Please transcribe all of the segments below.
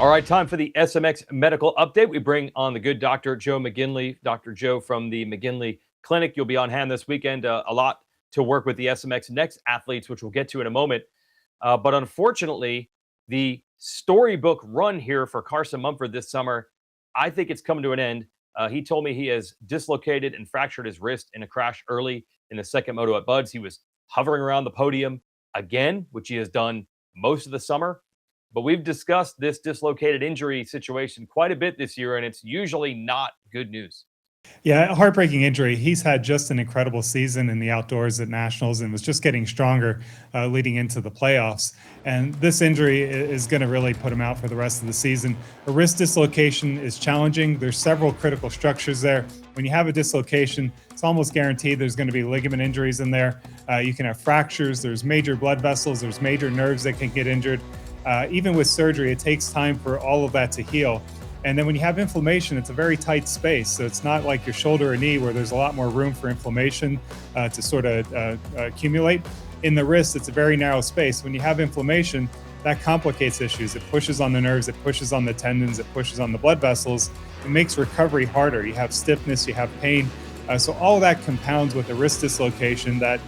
All right, time for the SMX medical update. We bring on the good Dr. Joe McGinley, Dr. Joe from the McGinley Clinic. You'll be on hand this weekend. A lot to work with the SMX Next athletes, which we'll get to in a moment. But unfortunately, the storybook run here for Carson Mumford this summer, I think it's coming to an end. He told me he has dislocated and fractured his wrist in a crash early in the second moto at Buds. He was hovering around the podium again, which he has done most of the summer. But we've discussed this dislocated injury situation quite a bit this year, and it's usually not good news. Yeah, heartbreaking injury. He's had just an incredible season in the outdoors at Nationals and was just getting stronger leading into the playoffs. And this injury is going to really put him out for the rest of the season. A wrist dislocation is challenging. There's several critical structures there. When you have a dislocation, it's almost guaranteed there's going to be ligament injuries in there. You can have fractures. There's major blood vessels. There's major nerves that can get injured. Even with surgery, it takes time for all of that to heal. And then when you have inflammation, it's a very tight space. So it's not like your shoulder or knee where there's a lot more room for inflammation to sort of accumulate. In the wrist, it's a very narrow space. When you have inflammation, that complicates issues. It pushes on the nerves, it pushes on the tendons, it pushes on the blood vessels. It makes recovery harder. You have stiffness, you have pain. So all of that compounds with a wrist dislocation that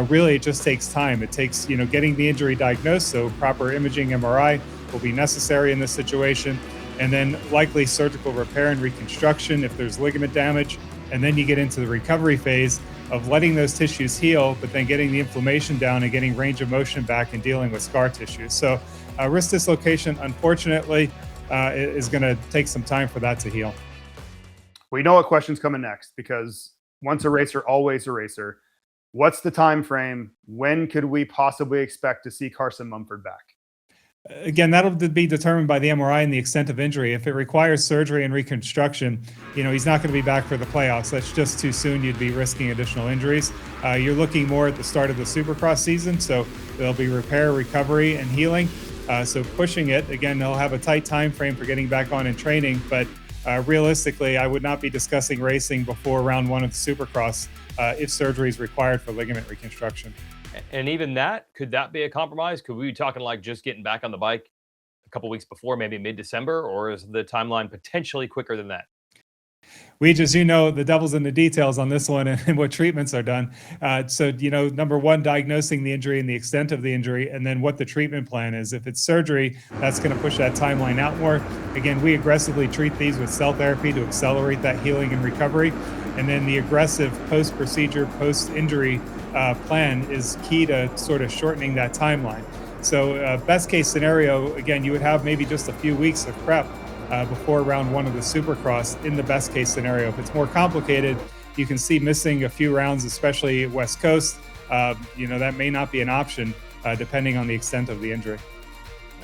really it just takes time. It takes, getting the injury diagnosed. So proper imaging, MRI will be necessary in this situation. And then likely surgical repair and reconstruction if there's ligament damage. And then you get into the recovery phase of letting those tissues heal, but then getting the inflammation down and getting range of motion back and dealing with scar tissue. So wrist dislocation, unfortunately, is going to take some time for that to heal. We know what question's coming next because once a racer, always a racer. What's the time frame? When could we possibly expect to see Carson Mumford back? Again, that'll be determined by the MRI and the extent of injury. If it requires surgery and reconstruction, he's not going to be back for the playoffs. That's just too soon. You'd be risking additional injuries. You're looking more at the start of the Supercross season, so there'll be repair, recovery, and healing. So pushing it, again, they'll have a tight time frame for getting back on in training, but realistically, I would not be discussing racing before round one of the Supercross if surgery is required for ligament reconstruction. And even that, could that be a compromise? Could we be talking like just getting back on the bike a couple weeks before, maybe mid-December, or is the timeline potentially quicker than that? The devil's in the details on this one and what treatments are done. So, number one, diagnosing the injury and the extent of the injury, and then what the treatment plan is. If it's surgery, that's going to push that timeline out more. Again, we aggressively treat these with cell therapy to accelerate that healing and recovery. And then the aggressive post-procedure, post-injury plan is key to sort of shortening that timeline. So best case scenario, again, you would have maybe just a few weeks of prep before round one of the Supercross in the best case scenario. If it's more complicated, you can see missing a few rounds, especially West Coast. That may not be an option depending on the extent of the injury.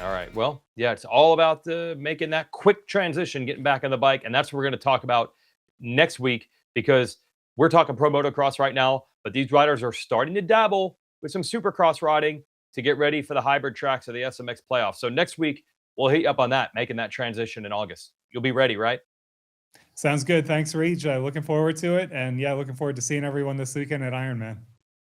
All right. Well, yeah, it's all about making that quick transition, getting back on the bike. And that's what we're going to talk about next week because we're talking pro motocross right now, but these riders are starting to dabble with some Supercross riding to get ready for the hybrid tracks of the SMX playoffs. So next week, we'll hit you up on that, making that transition in August. You'll be ready, right? Sounds good. Thanks, Reach. Looking forward to it. And yeah, looking forward to seeing everyone this weekend at Ironman.